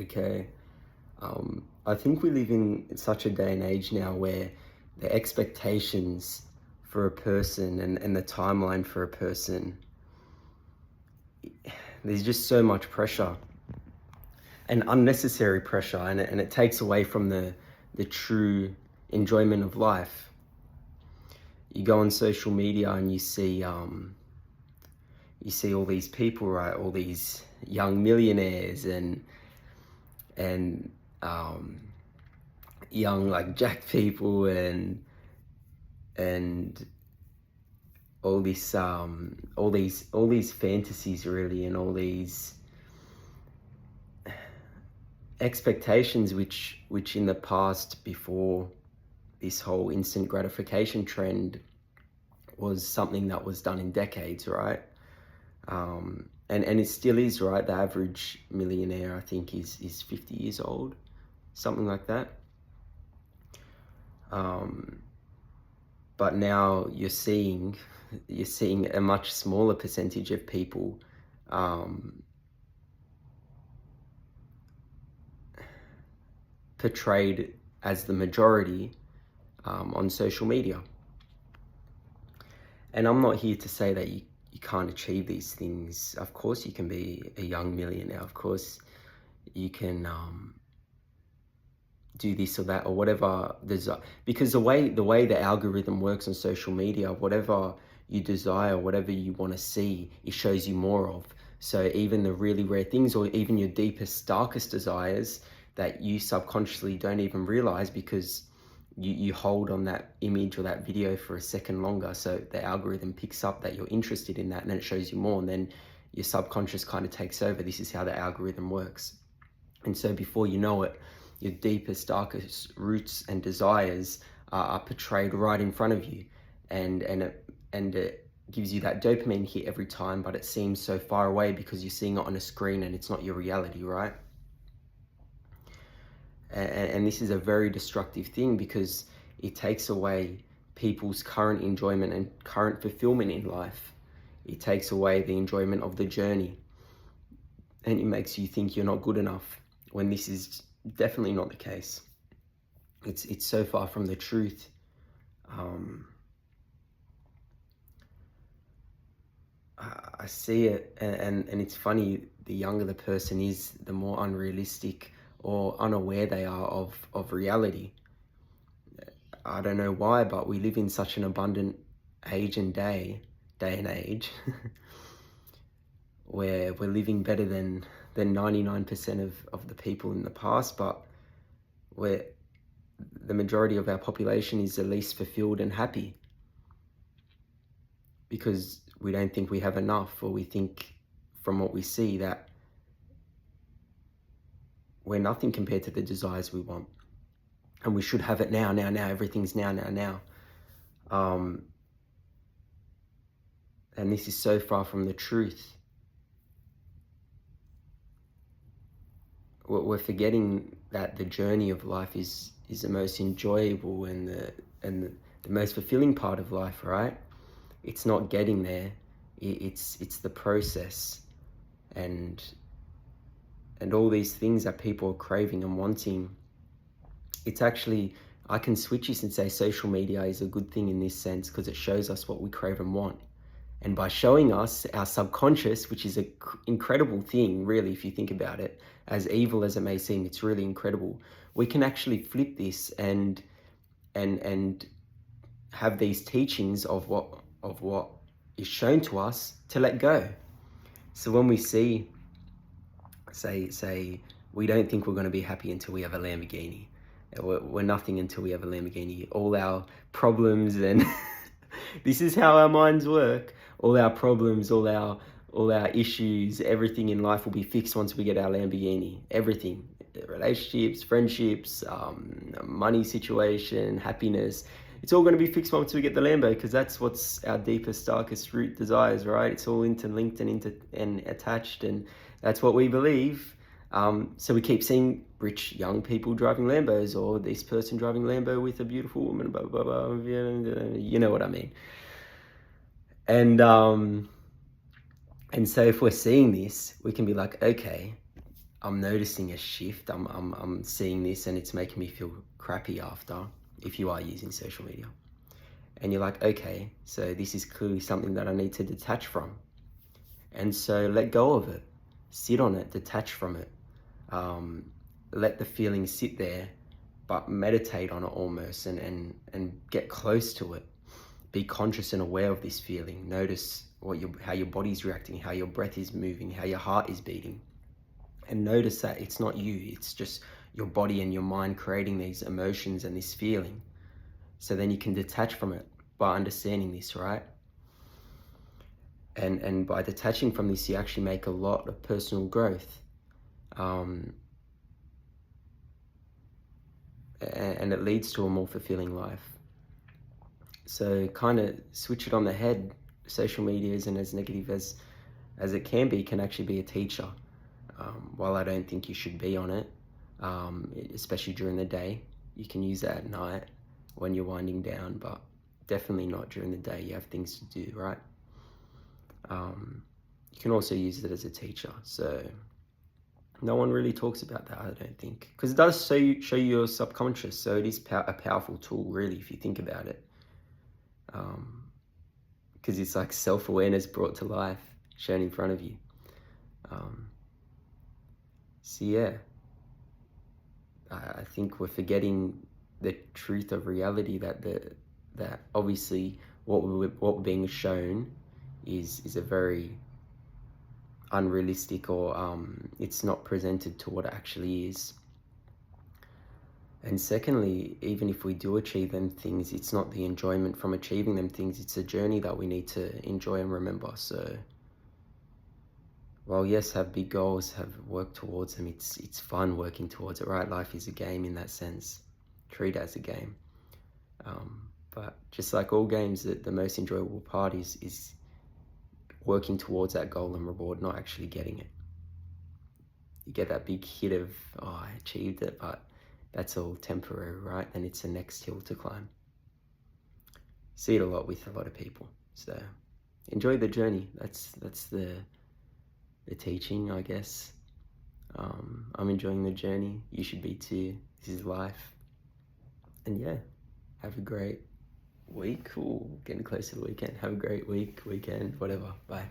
okay? I think we live in such a day and age now where the expectations for a person and the timeline for a person, there's just so much pressure and unnecessary pressure, and it takes away from the true enjoyment of life. You go on social media and you see all these people, right? All these young millionaires and young like jack people and all these fantasies really, and all these expectations which in the past, before this whole instant gratification trend, was something that was done in decades, right? And it still is, right? The average millionaire, I think, is 50 years old, something like that. But now you're seeing a much smaller percentage of people portrayed as the majority on social media. And I'm not here to say that you can't achieve these things. Of course you can be a young millionaire. Of course you can do this or that or whatever. Because the way the algorithm works on social media, whatever you desire, whatever you want to see, it shows you more of. So even the really rare things, or even your deepest, darkest desires that you subconsciously don't even realize, because you hold on that image or that video for a second longer, so the algorithm picks up that you're interested in that, and then it shows you more, and then your subconscious kind of takes over. This is how the algorithm works. And so before you know it, your deepest, darkest roots and desires are portrayed right in front of you, and it gives you that dopamine hit every time, but it seems so far away because you're seeing it on a screen and it's not your reality, right? And this is a very destructive thing, because it takes away people's current enjoyment and current fulfillment in life. It takes away the enjoyment of the journey, and it makes you think you're not good enough, when this is definitely not the case. It's so far from the truth. I see it, and it's funny, the younger the person is, the more unrealistic or unaware they are of reality. I don't know why, but we live in such an abundant age and day and age where we're living better than 99% of the people in the past, but where the majority of our population is the least fulfilled and happy, because we don't think we have enough, or we think from what we see that we're nothing compared to the desires we want, and we should have it now, everything's now. And this is so far from the truth. We're forgetting that the journey of life is the most enjoyable and the most fulfilling part of life, right? It's not getting there, it's the process, and all these things that people are craving and wanting. It's actually, I can switch this and say social media is a good thing in this sense, because it shows us what we crave and want. And by showing us our subconscious, which is an incredible thing, really, if you think about it, as evil as it may seem, it's really incredible. We can actually flip this and have these teachings of what is shown to us to let go. So when we see, say we don't think we're going to be happy until we have a Lamborghini. We're nothing until we have a Lamborghini. All our problems, and this is how our minds work. All our problems, all our issues, everything in life will be fixed once we get our Lamborghini. Everything, relationships, friendships, money situation, happiness. It's all going to be fixed once we get the Lambo, because that's what's our deepest, darkest root desires, right? It's all interlinked and attached, and that's what we believe. So we keep seeing rich young people driving Lambos, or this person driving Lambo with a beautiful woman, blah, blah, blah, blah, you know what I mean. And so if we're seeing this, we can be like, okay, I'm noticing a shift. I'm seeing this and it's making me feel crappy after, if you are using social media. And you're like, okay, so this is clearly something that I need to detach from. And so let go of it, sit on it, detach from it. Let the feeling sit there, but meditate on it almost, and get close to it. Be conscious and aware of this feeling. Notice how your body's reacting, how your breath is moving, how your heart is beating. And notice that it's not you, it's just your body and your mind creating these emotions and this feeling. So then you can detach from it by understanding this, right? And by detaching from this, you actually make a lot of personal growth. And it leads to a more fulfilling life. So kind of switch it on the head. Social media isn't as negative as it can actually be a teacher. While I don't think you should be on it, especially during the day, you can use it at night when you're winding down, but definitely not during the day. You have things to do, right? You can also use it as a teacher. So no one really talks about that, I don't think, because it does show you your subconscious. So it is a powerful tool, really, if you think about it. Because it's like self-awareness brought to life, shown in front of you. So yeah, I think we're forgetting the truth of reality, that obviously what we're being shown is a very unrealistic, or it's not presented to what it actually is. And secondly, even if we do achieve them things, it's not the enjoyment from achieving them things, it's a journey that we need to enjoy and remember. So while yes, have big goals, have work towards them, it's fun working towards it, right? Life is a game in that sense. Treat it as a game. But just like all games, the most enjoyable part is working towards that goal and reward, not actually getting it. You get that big hit of, oh, I achieved it, but that's all temporary, right? And it's the next hill to climb. See it a lot with a lot of people. So enjoy the journey. That's the teaching, I guess. I'm enjoying the journey. You should be too. This is life. And yeah, have a great week. Ooh, getting close to the weekend. Have a great week, weekend, whatever. Bye.